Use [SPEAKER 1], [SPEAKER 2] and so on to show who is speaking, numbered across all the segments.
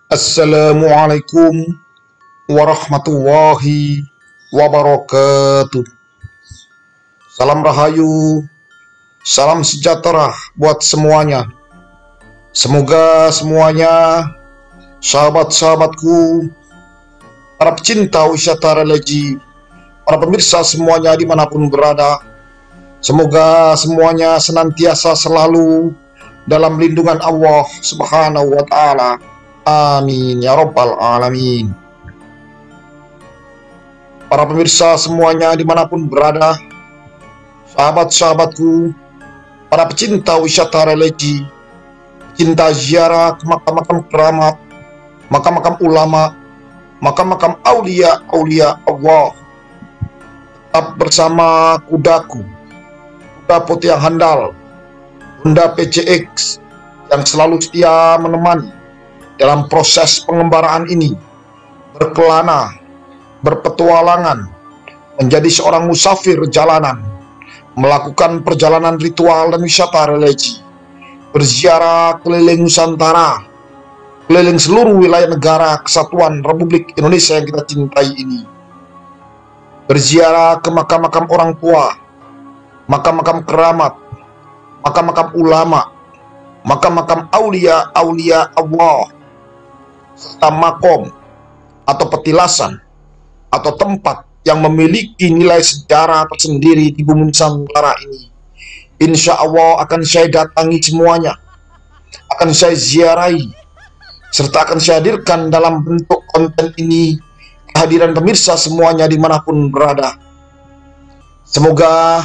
[SPEAKER 1] Assalamualaikum warahmatullahi wabarakatuh. Salam rahayu, salam sejahtera buat semuanya. Semoga semuanya, sahabat-sahabatku, para pecinta wisata religi, para pemirsa semuanya dimanapun berada, semoga semuanya senantiasa selalu dalam lindungan Allah Subhanahu wa Ta'ala. Amin ya Rabbal Alamin. Para pemirsa semuanya dimanapun berada, sahabat-sahabatku, para pecinta wisata religi, pecinta ziarah ke makam-makam keramat, makam-makam ulama, makam-makam aulia Allah, tetap bersama kudaku, kuda putih yang handal, Honda PCX, yang selalu setia menemani dalam proses pengembaraan ini, berkelana, berpetualangan, menjadi seorang musafir jalanan, melakukan perjalanan ritual dan wisata religi, berziarah keliling Nusantara, keliling seluruh wilayah negara kesatuan Republik Indonesia yang kita cintai ini, berziarah ke makam-makam orang tua, makam-makam keramat, makam-makam ulama, makam-makam aulia Allah, serta makom atau petilasan atau tempat yang memiliki nilai sejarah tersendiri di bumi Nusantara ini. Insya Allah akan saya datangi semuanya, akan saya ziarahi, serta akan saya hadirkan dalam bentuk konten ini kehadiran pemirsa semuanya dimanapun berada. Semoga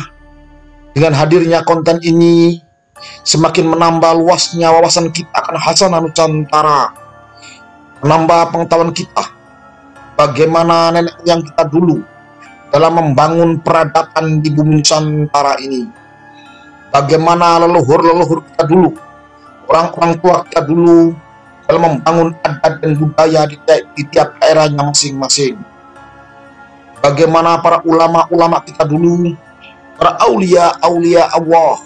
[SPEAKER 1] dengan hadirnya konten ini semakin menambah luasnya wawasan kita akan Hasanah Nusantara, menambah pengetahuan kita bagaimana nenek moyang kita dulu dalam membangun peradaban di bumi Nusantara ini, bagaimana leluhur-leluhur kita dulu, orang-orang tua kita dulu dalam membangun adat dan budaya di tiap daerahnya masing-masing, bagaimana para ulama-ulama kita dulu, para aulia Allah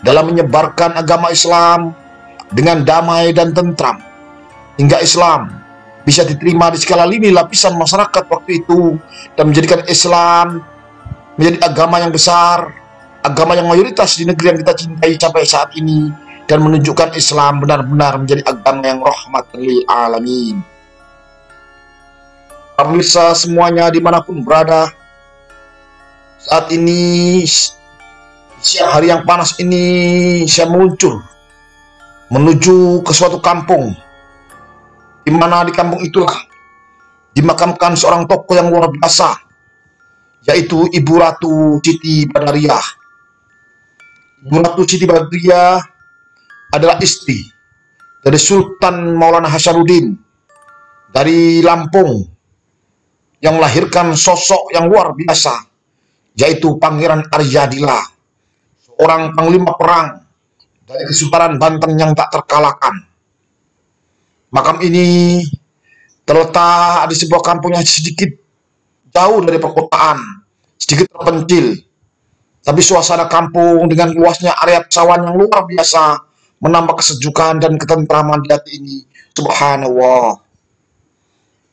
[SPEAKER 1] dalam menyebarkan agama Islam dengan damai dan tentram, hingga Islam bisa diterima di segala lini lapisan masyarakat waktu itu, dan menjadikan Islam menjadi agama yang besar, agama yang mayoritas di negeri yang kita cintai sampai saat ini, dan menunjukkan Islam benar-benar menjadi agama yang rahmatan lil alamin. Pemirsa semuanya dimanapun berada, saat ini siang hari yang panas ini saya meluncur menuju ke suatu kampung, di mana di kampung itulah dimakamkan seorang tokoh yang luar biasa, yaitu Ibu Ratu Siti Badariah. Ibu Ratu Siti Badariah adalah istri dari Sultan Maulana Hasanuddin dari Lampung, yang melahirkan sosok yang luar biasa, yaitu Pangeran Aryadila, seorang panglima perang dari Kesultanan Banten yang tak terkalahkan. Makam ini terletak di sebuah kampung yang sedikit jauh dari perkotaan, sedikit terpencil, tapi suasana kampung dengan luasnya area persawahan yang luar biasa menambah kesejukan dan ketentraman di hati ini. Subhanallah.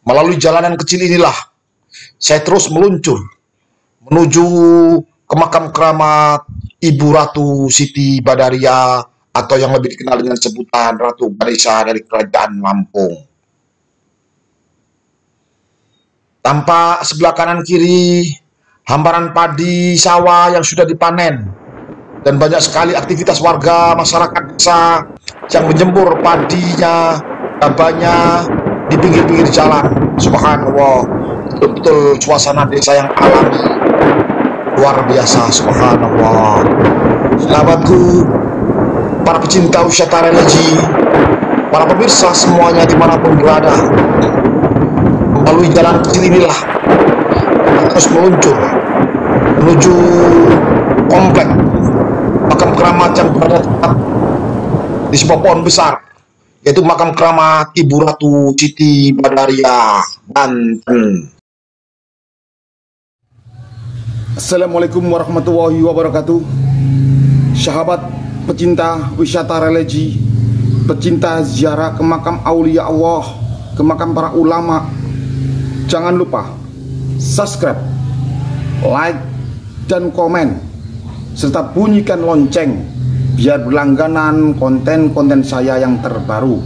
[SPEAKER 1] Melalui jalanan kecil inilah saya terus meluncur menuju ke makam keramat Ibu Ratu Siti Badariah, atau yang lebih dikenal dengan sebutan Ratu Badisa dari Kerajaan Lampung. Tampak sebelah kanan kiri hamparan padi sawah yang sudah dipanen, dan banyak sekali aktivitas warga masyarakat desa yang menjemur padinya, gabahnya di pinggir-pinggir jalan. Subhanallah, betul-betul suasana desa yang alami, luar biasa. Subhanallah. Sahabatku, para pecinta wisata religi, para pemirsa semuanya dimanapun berada, melalui jalan kecil inilah kita terus meluncur menuju komplek makam keramat yang berada tepat di sebuah pohon besar, yaitu makam keramat Ibu Ratu Siti Badariah, Banten. Assalamualaikum warahmatullahi wabarakatuh. Sahabat pecinta wisata religi, pecinta ziarah ke makam aulia Allah,
[SPEAKER 2] ke makam para ulama. Jangan lupa subscribe, like, dan komen, serta bunyikan lonceng biar berlangganan konten-konten saya yang terbaru.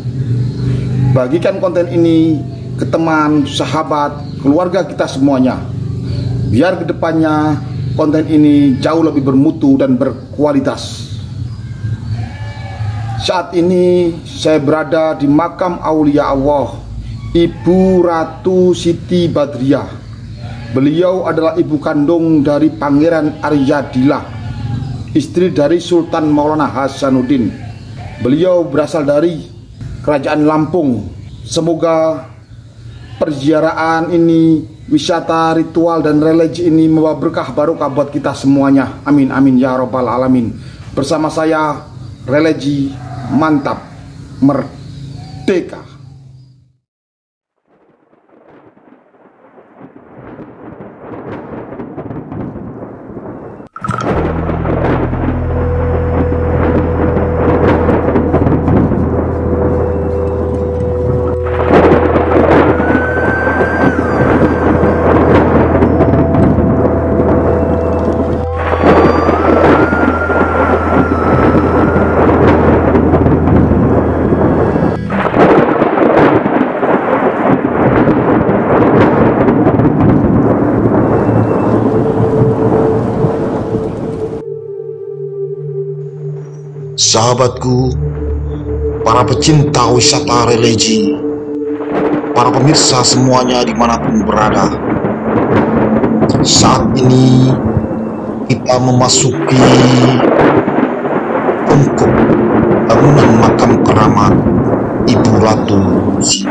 [SPEAKER 2] Bagikan konten ini ke teman, sahabat, keluarga kita semuanya, biar kedepannya konten ini jauh lebih bermutu dan berkualitas. Saat ini saya berada di makam Aulia Allah Ibu Ratu Siti Badriah. Beliau adalah ibu kandung dari Pangeran Aryadillah, istri dari Sultan Maulana Hasanuddin. Beliau berasal dari Kerajaan Lampung. Semoga perziarahan ini, wisata ritual dan religi ini membawa berkah barokah buat kita semuanya. Amin amin ya robbal alamin. Bersama saya religi mantap merdeka.
[SPEAKER 1] Sahabatku, para pecinta wisata religi, para pemirsa semuanya dimanapun berada, saat ini kita memasuki ungkup bangunan makam keramat Ibu Ratu Siti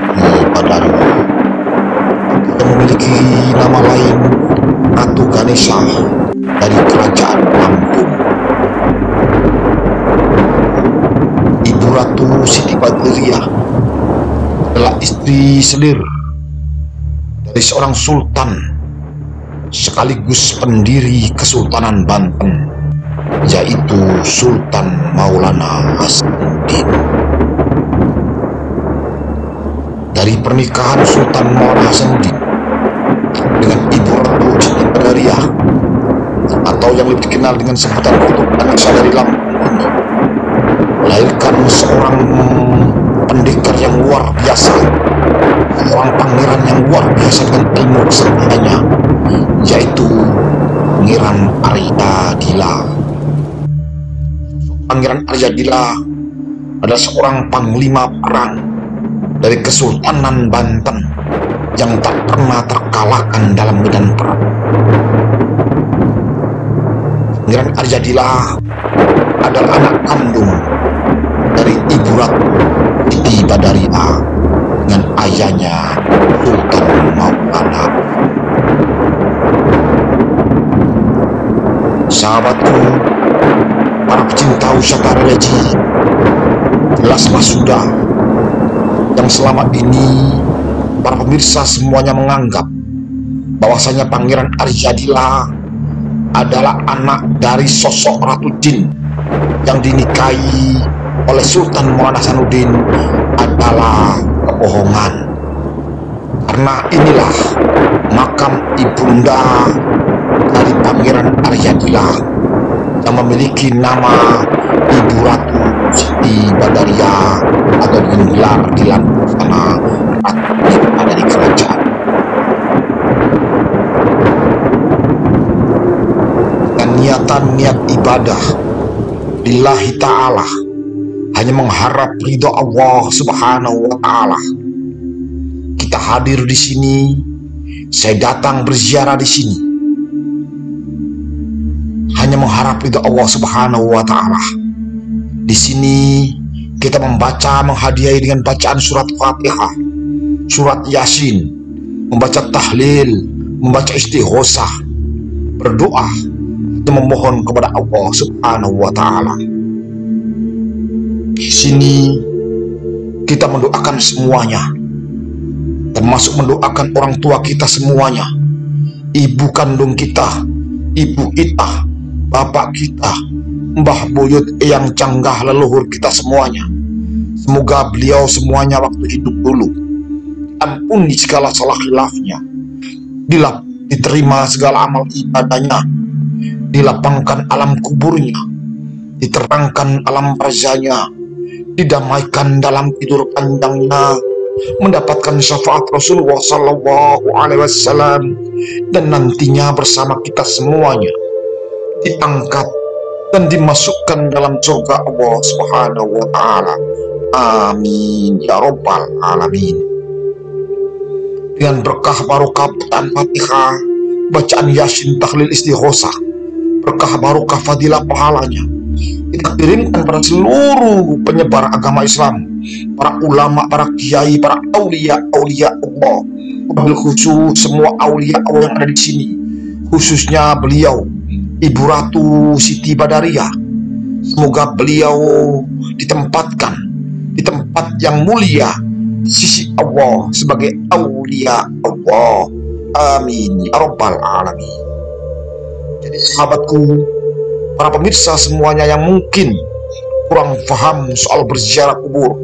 [SPEAKER 1] Badriah yang memiliki nama lain Ratu Ganesha dari Kerajaan Lampung. Ratu Siti Badriah adalah istri selir dari seorang sultan sekaligus pendiri Kesultanan Banten, yaitu Sultan Maulana Hasanuddin. Dari pernikahan Sultan Maulana Hasanuddin dengan Ibu Ratu Siti Badriah, atau yang lebih dikenal dengan sebutan Ratu Ganesha dari Lampung ini, melahirkan seorang pendekar yang luar biasa, seorang pangeran yang luar biasa dengan ilmu kesaktiannya, yaitu Pangeran Aryadillah. Pangeran Aryadillah adalah seorang panglima perang dari Kesultanan Banten yang tak pernah terkalahkan dalam medan perang. Pangeran Aryadillah adalah anak kandung dari Ibu Ratu Siti Badriah dengan ayahnya Sultan Maulana. Sahabatku, para pecinta wisata religi, jelaslah sudah yang selama ini para pemirsa semuanya menganggap bahwasanya Pangeran Aryadillah adalah anak dari sosok Ratu Jin yang dinikahi oleh Sultan Maulana Hasanuddin adalah kebohongan. Karena inilah makam ibunda dari Pangeran Aryadillah yang memiliki nama Ibu Ratu Siti Badriah, atau dengan gelar di Lampung sana Ratu yang ada di kerajaan. Dan niat ibadah lillahi ta'ala, hanya mengharap ridho Allah Subhanahu wa Ta'ala, kita hadir di sini. Saya datang berziarah di sini hanya mengharap ridho Allah Subhanahu wa Ta'ala. Di sini kita membaca, menghadiahi dengan bacaan surat Fatihah, surat Yasin, membaca tahlil, membaca istighosah, berdoa dan memohon kepada Allah Subhanahu wa Ta'ala. Di sini kita mendoakan semuanya, termasuk mendoakan orang tua kita semuanya, ibu kandung kita, ibu kita, bapak kita, mbah buyut, eyang canggah, leluhur kita semuanya. Semoga beliau semuanya waktu hidup dulu diampuni segala salah khilafnya, diterima segala amal ibadahnya, dilapangkan alam kuburnya, diterangkan alam barzahnya, didamaikan dalam tidur panjangnya, mendapatkan syafaat Rasulullah Sallallahu Alaihi Wasallam, dan nantinya bersama kita semuanya diangkat dan dimasukkan dalam surga Allah Subhanahu wa Ta'ala. Amin ya Rabbal Alamin. Dengan berkah barokah bacaan Fatihah, bacaan Yasin, tahlil, istighosah, berkah barokah fadilah pahalanya, kita kirimkan pada seluruh penyebar agama Islam, para ulama, para kiai, para aulia Allah, wabil khusus semua aulia Allah yang ada di sini, khususnya beliau Ibu Ratu Siti Badariah. Semoga beliau ditempatkan di tempat yang mulia di sisi Allah sebagai aulia Allah. Amin ya Rabbal Alamin. Jadi sahabatku, para pemirsa semuanya yang mungkin kurang paham soal berziarah kubur,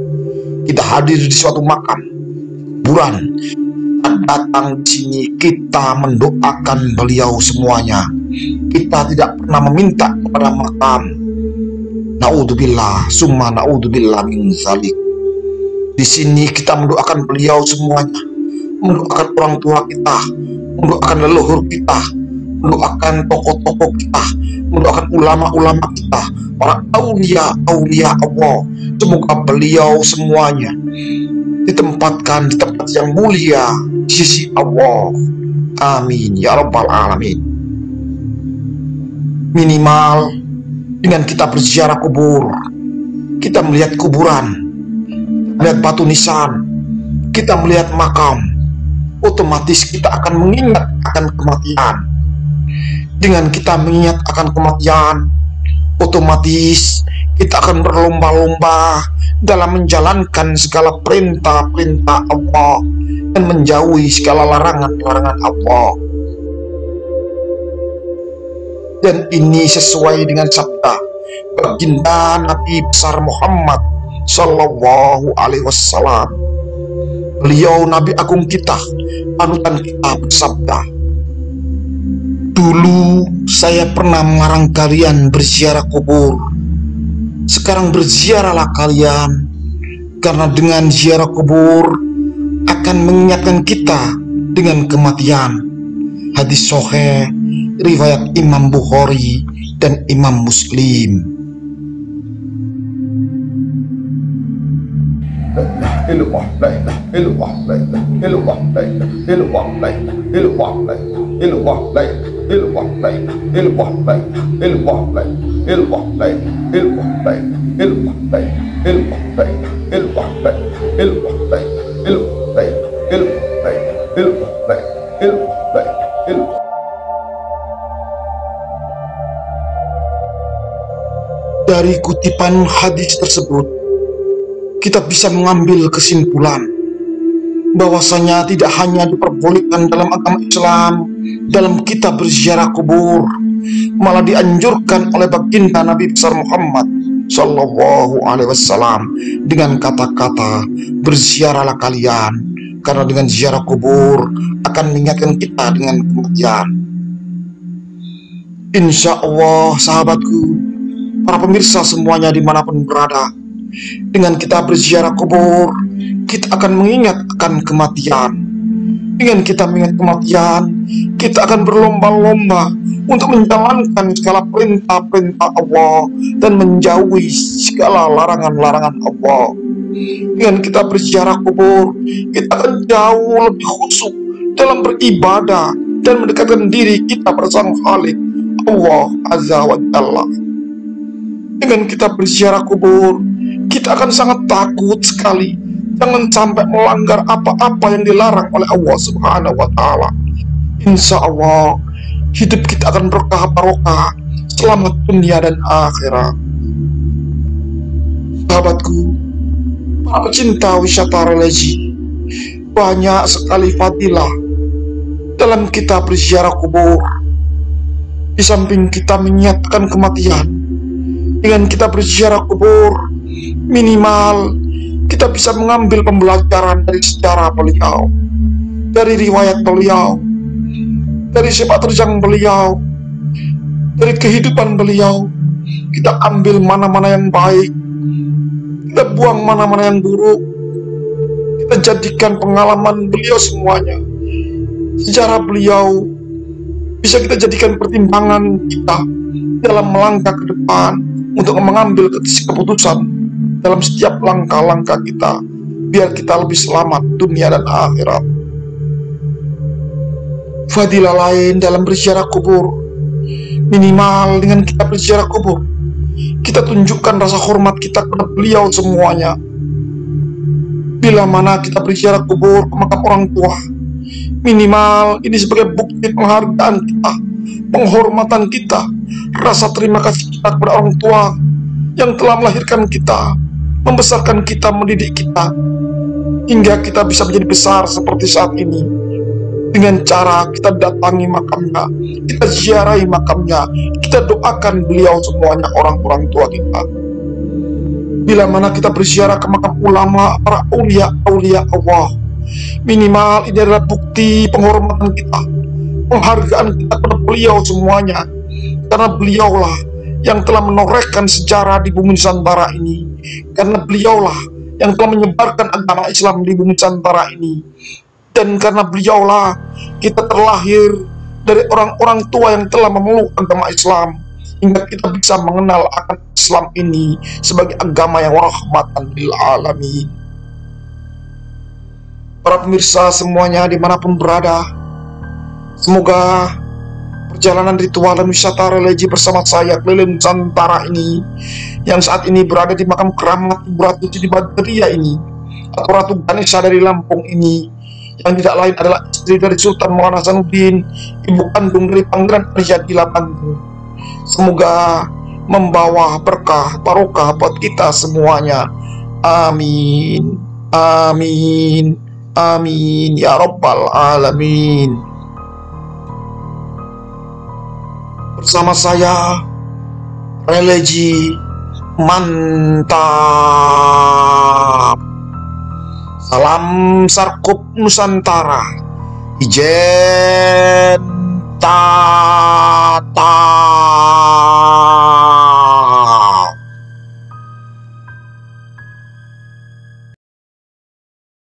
[SPEAKER 1] kita hadir di suatu makam kuburan, datang di sini kita mendoakan beliau semuanya. Kita tidak pernah meminta kepada makam. Naudzubillah, summa naudzubillah min zalik. Di sini kita mendoakan beliau semuanya, mendoakan orang tua kita, mendoakan leluhur kita, mendoakan tokoh-tokoh kita, mendoakan ulama-ulama kita, para aulia Allah. Semoga beliau semuanya ditempatkan di tempat yang mulia di sisi Allah. Amin ya Rabbal Alamin. Minimal dengan kita berziarah kubur, kita melihat kuburan, melihat batu nisan, kita melihat makam, otomatis kita akan mengingat akan kematian. Dengan kita mengingat akan kematian, otomatis kita akan berlomba-lomba dalam menjalankan segala perintah-perintah Allah dan menjauhi segala larangan-larangan Allah. Dan ini sesuai dengan sabda baginda Nabi besar Muhammad Sallallahu Alaihi Wasallam. Beliau Nabi agung kita, panutan kita, bersabda, "Dulu saya pernah melarang kalian berziarah kubur. Sekarang berziarahlah kalian, karena dengan ziarah kubur akan mengingatkan kita dengan kematian." Hadis sahih riwayat Imam Bukhari dan Imam Muslim. Dari kutipan hadis tersebut, kita bisa mengambil kesimpulan bahwasanya tidak hanya diperbolehkan dalam agama Islam dalam kita berziarah kubur, malah dianjurkan oleh baginda Nabi besar Muhammad Sallallahu Alaihi Wasallam dengan kata-kata, "Berziarahlah kalian, karena dengan ziarah kubur akan mengingatkan kita dengan kematian." Insya Allah sahabatku, para pemirsa semuanya dimanapun berada, dengan kita berziarah kubur, kita akan mengingat akan kematian. Dengan kita mengingat kematian, kita akan berlomba-lomba untuk menjalankan segala perintah-perintah Allah dan menjauhi segala larangan-larangan Allah. Dengan kita berziarah kubur, kita akan jauh lebih khusyuk dalam beribadah dan mendekatkan diri kita bersama Khalik Allah Azza wa Jalla. Dengan kita berziarah kubur, kita akan sangat takut sekali jangan sampai melanggar apa-apa yang dilarang oleh Allah Subhanahu wa Ta'ala. Insya Allah hidup kita akan berkah barokah, selamat dunia dan akhirat. Sahabatku, para pecinta wisata religi, banyak sekali fadilah dalam kita berziarah kubur. Di samping kita menyatakan kematian, dengan kita berziarah kubur, minimal kita bisa mengambil pembelajaran dari sejarah beliau, dari riwayat beliau, dari sepak terjang beliau, dari kehidupan beliau. Kita ambil mana-mana yang baik, kita buang mana-mana yang buruk. Kita jadikan pengalaman beliau semuanya, sejarah beliau, bisa kita jadikan pertimbangan kita dalam melangkah ke depan untuk mengambil keputusan dalam setiap langkah-langkah kita, biar kita lebih selamat dunia dan akhirat. Fadilah lain dalam berziarah kubur, minimal dengan kita berziarah kubur, kita tunjukkan rasa hormat kita kepada beliau semuanya. Bila mana kita berziarah kubur ke makam orang tua, minimal ini sebagai bukti penghargaan kita, penghormatan kita, rasa terima kasih kita kepada orang tua yang telah melahirkan kita, membesarkan kita, mendidik kita, hingga kita bisa menjadi besar seperti saat ini. Dengan cara kita datangi makamnya, kita ziarahi makamnya, kita doakan beliau semuanya, orang tua kita. Bila mana kita berziarah ke makam ulama, para aulia Allah, minimal ini adalah bukti penghormatan kita, penghargaan kita kepada beliau semuanya, karena beliaulah yang telah menorehkan sejarah di bumi Nusantara ini, karena beliaulah yang telah menyebarkan agama Islam di bumi Nusantara ini, dan karena beliaulah kita terlahir dari orang-orang tua yang telah memeluk agama Islam, hingga kita bisa mengenal akan Islam ini sebagai agama yang rahmatan lil alamin. Para pemirsa semuanya dimanapun berada, semoga perjalanan ritual dan wisata religi bersama saya keliling Nusantara ini, yang saat ini berada di makam keramat Ibu Ratu Siti Badriah ini, atau Ratu Ganesha dari Lampung ini, yang tidak lain adalah istri dari Sultan Maulana Hasanuddin, ibu kandung dari Pangeran Aryadila Bandung. Semoga membawa berkah barokah buat kita semuanya. Amin, amin, amin ya rabbal alamin. Bersama saya, religi mantap. Salam Sarkup Nusantara. Ijen tata.